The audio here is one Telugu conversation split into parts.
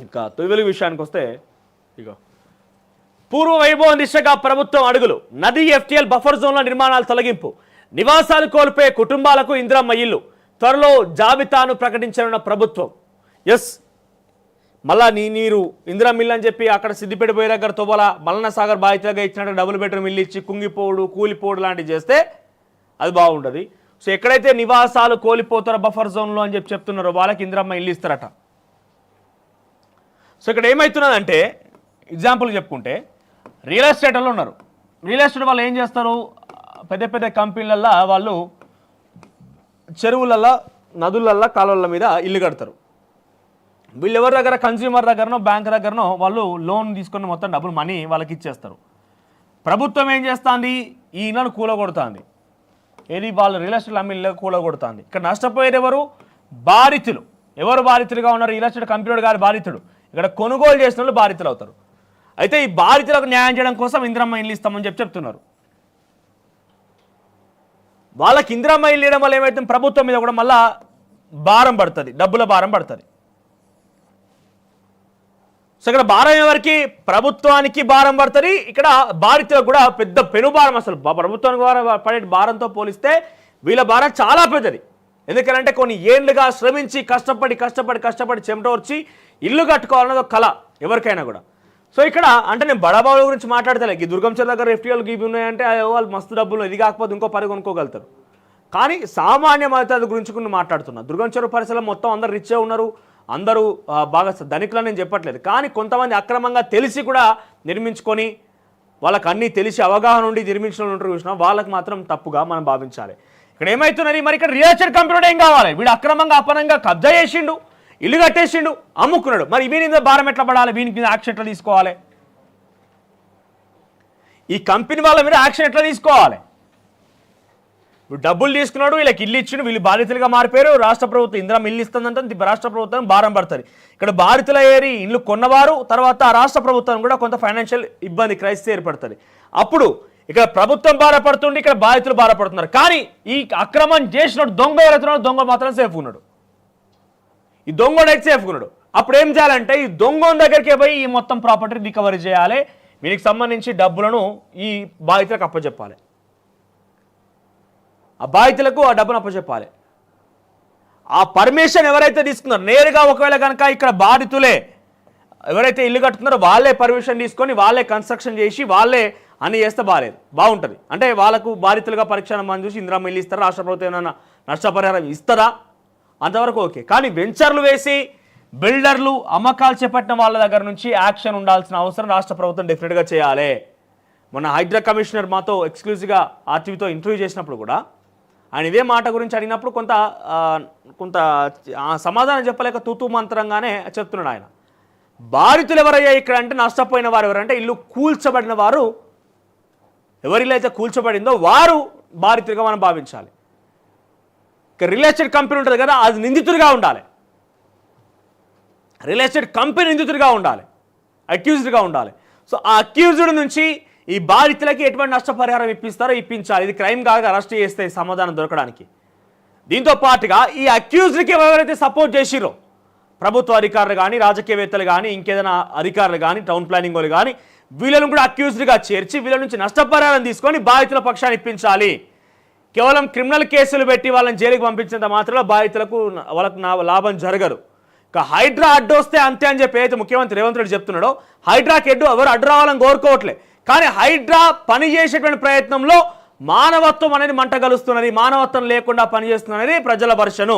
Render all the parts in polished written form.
ఇంకా తొలి విషయానికి వస్తే ఇక పూర్వ వైభవం దిశగా ప్రభుత్వం అడుగులు. నది ఎఫ్టీఎల్ బఫర్ జోన్ల నిర్మాణాలు తొలగింపు. నివాసాలు కోల్పోయే కుటుంబాలకు ఇందిరమ్మ ఇల్లు. త్వరలో జాబితాను ప్రకటించనున్న ప్రభుత్వం. ఎస్, మళ్ళా నీరు ఇందిరమ్మ ఇల్లు అని చెప్పి అక్కడ సిద్దిపేట పోయే దగ్గర తోబల మల్లన్న సాగర్ బాధితులుగా ఇచ్చినట్టు డబుల్ బెడ్రూమ్ ఇల్లు ఇచ్చి కుంగిపోడు కూలిపోడు లాంటివి చేస్తే అది బాగుంటుంది. సో ఎక్కడైతే నివాసాలు కోల్పోతారో బఫర్ జోన్లో అని చెప్పి చెప్తున్నారో వాళ్ళకి ఇందిరమ్మ ఇల్లు ఇస్తారట. సో ఇక్కడ ఏమవుతున్నదంటే ఎగ్జాంపుల్ చెప్పుకుంటే రియల్ ఎస్టేట్ వాళ్ళు ఉన్నారు. రియల్ ఎస్టేట్ వాళ్ళు ఏం చేస్తారు, పెద్ద పెద్ద కంపెనీలల్లో వాళ్ళు చెరువులల్లో నదులల్లో కాలువల మీద ఇల్లు కడతారు. వీళ్ళు ఎవరి దగ్గర కన్స్యూమర్ దగ్గరనో బ్యాంక్ దగ్గరనో వాళ్ళు లోన్ తీసుకొని మొత్తం డబ్బులు మనీ వాళ్ళకి ఇచ్చేస్తారు. ప్రభుత్వం ఏం చేస్తుంది, ఈ ఇళ్ళను కూలగొడుతుంది. ఏది వాళ్ళు రియల్ ఎస్టేట్ అమ్మి ఇళ్ళ కూలగొడుతుంది. ఇక్కడ నష్టపోయేది ఎవరు, బాధితులు. ఎవరు బాధితులుగా ఉన్నారు, రియల్ ఎస్టేట్ కంపెనీ గారి బాధితుడు. ఇక్కడ కొనుగోలు చేసిన వాళ్ళు బాధితులు అవుతారు. అయితే ఈ బాధితులకు న్యాయం చేయడం కోసం ఇందిరమ్మ ఇల్లు ఇస్తామని చెప్తున్నారు. వాళ్ళకి ఇందిరమ్మ ఇల్లు ఇవ్వడం వల్ల ఏమైతే ప్రభుత్వం మీద కూడా మళ్ళా భారం పడుతుంది, డబ్బుల భారం పడుతుంది. సో ఇక్కడ భారం ఎవరికి, ప్రభుత్వానికి భారం పడుతుంది. ఇక్కడ బాధితులకు కూడా పెద్ద పెనుభారం. అసలు ప్రభుత్వానికి పడే భారంతో పోలిస్తే వీళ్ళ భారం చాలా పెద్దది. ఎందుకంటే కొన్ని ఏళ్ళుగా శ్రమించి కష్టపడి చెమట వచ్చి ఇల్లు కట్టుకోవాలన్నది ఒక కళ ఎవరికైనా కూడా. సో ఇక్కడ అంటే నేను బడాబాబుల గురించి మాట్లాడతలే. ఈ దుర్గం చెరువు దగ్గర ఎఫ్టీఎల్ ఇవి ఉన్నాయంటే వాళ్ళు మస్తు డబ్బులు, ఇది కాకపోతే ఇంకో పని కొనుక్కోగలుగుతారు. కానీ సామాన్య మద్దతు గురించి కొన్ని మాట్లాడుతున్నా. దుర్గం చెరువు పరిసరాలు మొత్తం అందరు రిచ్చే ఉన్నారు, అందరూ బాగా ధనికులని నేను చెప్పట్లేదు. కానీ కొంతమంది అక్రమంగా తెలిసి కూడా నిర్మించుకొని వాళ్ళకి అన్నీ తెలిసి అవగాహన ఉండి నిర్మించిన ఉంటారు చూసినా వాళ్ళకి మాత్రం తప్పుగా మనం భావించాలి. ఇక్కడ ఏమవుతున్నది, మరి ఇక్కడ రియల్ ఎస్టేట్ కంపెనీ ఏం కావాలి, వీడు అక్రమంగా అపనంగా కబ్జా చేసిండు, ఇల్లు కట్టేసిండు, అమ్ముకున్నాడు. మరి వీని మీద భారం ఎట్లా పడాలి, వీనికి మీద యాక్షన్ ఎట్లా తీసుకోవాలి, ఈ కంపెనీ వాళ్ళ మీద యాక్షన్ ఎట్లా తీసుకోవాలి. వీడు డబ్బులు తీసుకున్నాడు, వీళ్ళకి ఇల్లు ఇచ్చిండు, వీళ్ళు బాధితులుగా మారిపోయారు. రాష్ట్ర ప్రభుత్వం ఇందిరమ్మ ఇల్లు ఇస్తుందంటే రాష్ట్ర ప్రభుత్వం భారం పడుతుంది. ఇక్కడ బాధితుల ఏరి ఇల్లు కొన్నవారు తర్వాత రాష్ట్ర ప్రభుత్వం కూడా కొంత ఫైనాన్షియల్ ఇబ్బంది క్రైసిస్ ఏర్పడుతుంది. అప్పుడు ఇక్కడ ప్రభుత్వం బాధపడుతుంది, ఇక్కడ బాధితులు బాధపడుతున్నారు. కానీ ఈ అక్రమం చేసినట్టు దొంగ ఎవరైతున్నాడు, దొంగ మాత్రం సేఫ్ ఉన్నాడు. ఈ దొంగోడైతే సేఫ్ ఉన్నాడు. అప్పుడు ఏం చేయాలంటే ఈ దొంగ దగ్గరికి పోయి ఈ మొత్తం ప్రాపర్టీ రికవరీ చేయాలి. వీనికి సంబంధించి డబ్బులను ఈ బాధితులకు అప్పచెప్పాలి. ఆ బాధితులకు ఆ డబ్బును అప్పచెప్పాలి. ఆ పర్మిషన్ ఎవరైతే తీసుకున్నారో నేరుగా ఒకవేళ కనుక ఇక్కడ బాధితులే ఎవరైతే ఇల్లు కట్టుకున్నారో వాళ్ళే పర్మిషన్ తీసుకొని వాళ్ళే కన్స్ట్రక్షన్ చేసి వాళ్ళే అన్ని చేస్తే బాగుంటుంది. అంటే వాళ్ళకు బాధితులుగా పరీక్ష మనం చూసి ఇందిరమ్మ ఇల్లు ఇస్తారా, రాష్ట్ర ప్రభుత్వం ఏమైనా నష్టపరిహారం ఇస్తారా, అంతవరకు ఓకే. కానీ వెంచర్లు వేసి బిల్డర్లు అమ్మకాలు చేపట్టిన వాళ్ళ దగ్గర నుంచి యాక్షన్ ఉండాల్సిన అవసరం రాష్ట్ర ప్రభుత్వం డెఫినెట్గా చేయాలి. మొన్న హైడ్రా కమిషనర్ మాతో ఎక్స్క్లూజివ్గా ఆర్టీవీతో ఇంటర్వ్యూ చేసినప్పుడు కూడా ఆయన ఇదే మాట గురించి అడిగినప్పుడు కొంత సమాధానం చెప్పలేక తూతూ మంత్రంగానే చెప్తున్నాడు ఆయన. బాధితులు ఎవరయ్యా ఇక్కడ అంటే నష్టపోయిన వారు ఎవరంటే ఇల్లు కూల్చబడిన వారు, ఎవరిలో అయితే కూల్చబడిందో వారు బాధితులుగా మనం భావించాలి. ఇక రియల్ ఎస్టేట్ కంపెనీ ఉంటుంది కదా, అది నిందితుడిగా ఉండాలి. రియల్ ఎస్టేట్ కంపెనీ నిందితుడిగా ఉండాలి, అక్యూజ్డ్గా ఉండాలి. సో ఆ అక్యూజ్డ్ నుంచి ఈ బాధితులకి ఎటువంటి నష్టపరిహారం ఇప్పిస్తారో ఇప్పించాలి. ఇది క్రైమ్ కాగా అరెస్ట్ చేస్తే సమాధానం దొరకడానికి. దీంతో పాటుగా ఈ అక్యూజ్డ్కి ఎవరైతే సపోర్ట్ చేసిరో ప్రభుత్వ అధికారులు కానీ రాజకీయవేత్తలు కానీ ఇంకేదైనా అధికారులు కానీ టౌన్ ప్లానింగ్ వాళ్ళు కానీ వీళ్ళను కూడా అక్యూజ్డ్గా చేర్చి వీళ్ళ నుంచి నష్టపరిహారం తీసుకొని బాధితుల పక్షాన్ని ఇప్పించాలి. కేవలం క్రిమినల్ కేసులు పెట్టి వాళ్ళని జైలుకి పంపించినంత మాత్రమే బాధితులకు వాళ్ళకు లాభం జరగరు. ఇక హైడ్రా అడ్డు వస్తే అంతే అని చెప్పి అయితే ముఖ్యమంత్రి రేవంత్ రెడ్డి చెప్తున్నాడో హైడ్రాకి ఎవరు అడ్డు రావాలని కోరుకోవట్లే. కానీ హైడ్రా పనిచేసేటువంటి ప్రయత్నంలో మానవత్వం అనేది మంట కలుస్తున్నది, మానవత్వం లేకుండా పనిచేస్తున్నది ప్రజల వర్షను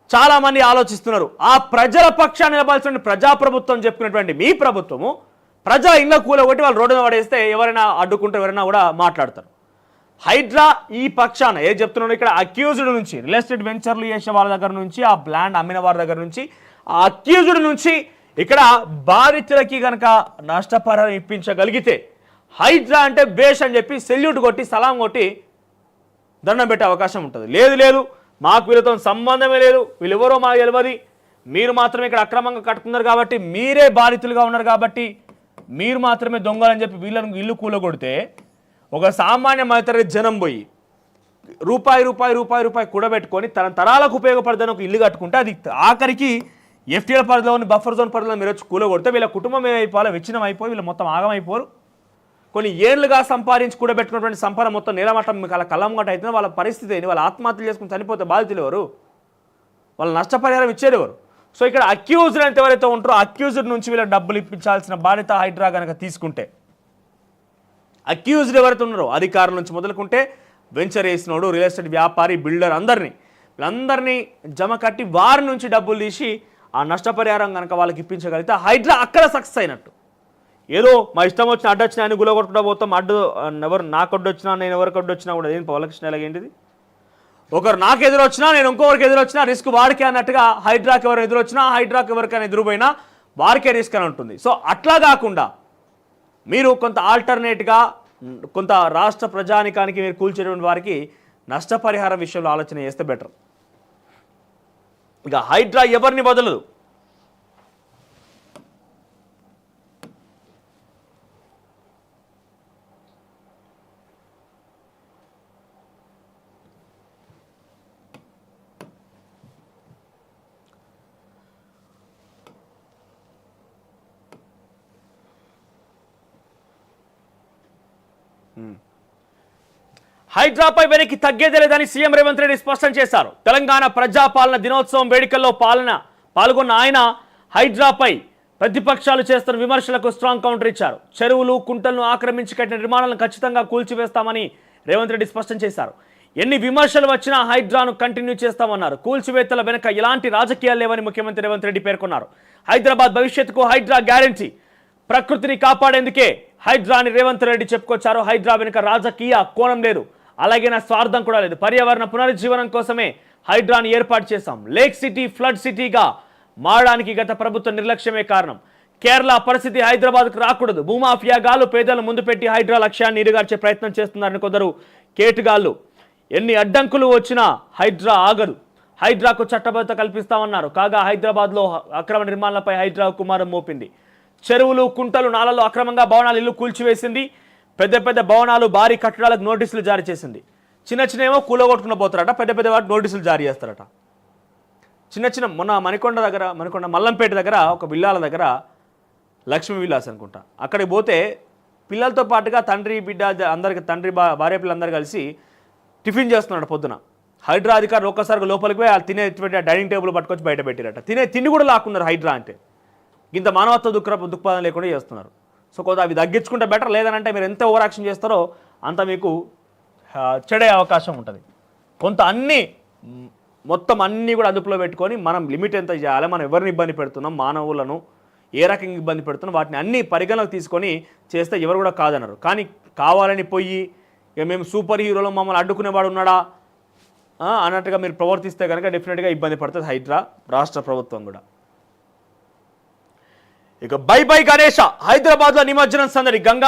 చాలామంది ఆలోచిస్తున్నారు. ఆ ప్రజల పక్షాన్ని నిలబాల్సిన ప్రజాప్రభుత్వం చెప్పుకున్నటువంటి మీ ప్రభుత్వము ప్రజల ఇళ్ళ కూలగొట్టి వాళ్ళు రోడ్డున పడేస్తే ఎవరైనా అడ్డుకుంటే ఎవరైనా కూడా మాట్లాడతారు. హైడ్రా ఈ పక్షాన ఏం చెప్తున్నాడు, ఇక్కడ అక్యూజ్డ్ నుంచి రియల్ ఎస్టేట్ వెంచర్లు చేసే వాళ్ళ దగ్గర నుంచి ఆ ల్యాండ్ అమ్మిన వారి దగ్గర నుంచి ఆ అక్యూజ్డ్ నుంచి ఇక్కడ బాధితులకి కనుక నష్టపరిహారం ఇప్పించగలిగితే హైడ్రా అంటే బేష్ అని చెప్పి సెల్యూట్ కొట్టి సలాం కొట్టి దండం పెట్టే అవకాశం ఉంటుంది. లేదు మాకు వీళ్ళతో సంబంధమే లేదు, వీళ్ళెవరో మాకు తెలియదు, మీరు మాత్రమే ఇక్కడ అక్రమంగా కట్టుకున్నారు కాబట్టి మీరే బాధితులుగా ఉన్నారు కాబట్టి మీరు మాత్రమే దొంగలని చెప్పి వీళ్ళను ఇల్లు కూలగొడితే ఒక సామాన్య మధ్యతరగతి జనం పోయి రూపాయి కూడబెట్టుకొని తన తరాలకు ఉపయోగపడదని ఒక ఇల్లు కట్టుకుంటే అది ఆఖరికి ఎఫ్టీఎల్ పరిధిలోని బఫర్ జోన్ పరిధిలో మీరు వచ్చి కూలగొడితే వీళ్ళ కుటుంబం ఏమైపోవాలి, విచ్ఛిన్నం అయిపోయి వీళ్ళు మొత్తం ఆగమైపోరు. కొన్ని ఏళ్లుగా సంపాదించి కూడా పెట్టుకున్నటువంటి సంపద మొత్తం నీలమట్టం మీకు అలా కళ్ళంగట అయితే వాళ్ళ పరిస్థితి ఏంటి? వాళ్ళ ఆత్మహత్యలు చేసుకుని చనిపోతే బాధితులు ఎవరు? వాళ్ళ నష్టపరిహారం ఇచ్చేది ఎవరు? సో ఇక్కడ అక్యూజ్డ్ అంటే ఎవరైతే ఉంటారో అక్యూజ్డ్ నుంచి వీళ్ళకి డబ్బులు ఇప్పించాల్సిన బాధ్యత హైడ్రా కనుక తీసుకుంటే, అక్యూజ్డ్ ఎవరైతే ఉన్నారో అధికారుల నుంచి మొదలుకుంటే వెంచర్ వేసినోడు, రియల్ ఎస్టేట్ వ్యాపారి, బిల్డర్ వీళ్ళందరినీ జమ కట్టి వారి నుంచి డబ్బులు తీసి ఆ నష్టపరిహారం కనుక వాళ్ళకి ఇప్పించగలిగితే హైడ్రా అక్కడ సక్సెస్ అయినట్టు. ఏదో మా ఇష్టం వచ్చిన అడ్డు వచ్చినా అని గులగొట్టుకుంటూ పోతాం, అడ్డు ఎవరు నాకు అడ్డు వచ్చినా నేను ఎవరికి అడ్డు వచ్చినా కూడా ఏం పవలకృష్ణ ఎలాగేంటిది? ఒకరు నాకు ఎదురొచ్చినా నేను ఇంకొకరికి ఎదురొచ్చినా రిస్క్ వాడికే అన్నట్టుగా హైడ్రాకి ఎవరు ఎదురొచ్చినా హైడ్రాకి ఎవరికైనా ఎదురుపోయినా వారికే రిస్క్ అని ఉంటుంది. సో అట్లా కాకుండా మీరు కొంత ఆల్టర్నేట్గా కొంత రాష్ట్ర ప్రజానికానికి మీరు కూల్చేటువంటి వారికి నష్టపరిహారం విషయంలో ఆలోచన చేస్తే బెటర్. ఇక హైడ్రా ఎవరిని వదలదు. హైడ్రాపై వెనక్కి తగ్గేదే లేదని సీఎం రేవంత్ రెడ్డి స్పష్టం చేశారు. తెలంగాణ ప్రజాపాలన దినోత్సవం వేడుకల్లో పాల్గొన్న ఆయన హైడ్రాపై ప్రతిపక్షాలు చేస్తున్న విమర్శలకు స్ట్రాంగ్ కౌంటర్ ఇచ్చారు. చెరువులు, కుంటలను ఆక్రమించి కట్టిన నిర్మాణాలను ఖచ్చితంగా కూల్చివేస్తామని రేవంత్ రెడ్డి స్పష్టం చేశారు. ఎన్ని విమర్శలు వచ్చినా హైడ్రాను కంటిన్యూ చేస్తామన్నారు. కూల్చివేతల వెనుక ఎలాంటి రాజకీయాలు లేవని ముఖ్యమంత్రి రేవంత్ రెడ్డి పేర్కొన్నారు. హైదరాబాద్ భవిష్యత్తుకు హైడ్రా గ్యారంటీ. ప్రకృతిని కాపాడేందుకే హైడ్రా అని రేవంత్ రెడ్డి చెప్పుకొచ్చారు. హైడ్రా వెనుక రాజకీయ కోణం లేదు, అలాగే నా స్వార్థం కూడా లేదు. పర్యావరణ పునరుజ్జీవనం కోసమే హైడ్రాని ఏర్పాటు చేశాం. లేక్ సిటీ ఫ్లడ్ సిటీగా మారడానికి గత ప్రభుత్వ నిర్లక్ష్యమే కారణం. కేరళ పరిస్థితి హైదరాబాద్కు రాకూడదు. భూమాఫియాగాలు పేదలు ముందు పెట్టి హైడ్రా లక్ష్యాన్ని నీరుగార్చే ప్రయత్నం చేస్తున్నారని కొందరు కేటుగాళ్ళు. ఎన్ని అడ్డంకులు వచ్చినా హైడ్రా ఆగదు. హైడ్రాకు చట్టబద్ధత కల్పిస్తామన్నారు. కాగా హైదరాబాద్లో అక్రమ నిర్మాణాలపై హైడ్రా కుమారం మోపింది. చెరువులు, కుంటలు, నాలలో అక్రమంగా భవనాలు, ఇల్లు కూల్చివేసింది. పెద్ద పెద్ద భవనాలు, భారీ కట్టడాలకు నోటీసులు జారీ చేసింది. చిన్న ఏమో కూలగొట్టుకుని పోతారట, పెద్ద పెద్ద వాటి నోటీసులు జారీ చేస్తారట. చిన్న మొన్న మణికొండ మల్లంపేట దగ్గర ఒక విల్లాల దగ్గర లక్ష్మీ విల్లాస్ అనుకుంటా, అక్కడికి పోతే పిల్లలతో పాటుగా తండ్రి బిడ్డ అందరికి భార్య పిల్లలందరూ కలిసి టిఫిన్ చేస్తున్నాడు పొద్దున. హైడ్రా అధికారులు ఒక్కసారిగా లోపలికి పోయి వాళ్ళు తినే డైనింగ్ టేబుల్ పట్టుకొచ్చి బయట పెట్టారట. తిండి కూడా లాక్కున్నారు హైడ్రా అంటే. ఇంత మానవత్వ దృక్పథం లేకుండా చేస్తున్నారు. సో కొంత అవి తగ్గించుకుంటే బెటర్. లేదనంటే మీరు ఎంత ఓవర్ యాక్షన్ చేస్తారో అంత మీకు చెడే అవకాశం ఉంటుంది. కొంత మొత్తం అన్నీ కూడా అదుపులో పెట్టుకొని మనం లిమిట్ ఎంత చేయాలి, మనం ఎవరిని ఇబ్బంది పెడుతున్నాం, మానవులను ఏ రకంగా ఇబ్బంది పెడుతున్నాం, వాటిని అన్ని పరిగణలోకి తీసుకొని చేస్తే ఎవరు కూడా కాదన్నారు. కానీ కావాలని పోయి ఇక మేము సూపర్ హీరోలో మమ్మల్ని అడ్డుకునేవాడు ఉన్నాడా అన్నట్టుగా మీరు ప్రవర్తిస్తే కనుక డెఫినెట్గా ఇబ్బంది పడుతుంది హైడ్రా, రాష్ట్ర ప్రభుత్వం కూడా. ఇక బై బై గణేష. హైదరాబాద్లో నిమజ్జనం సందడి. గంగా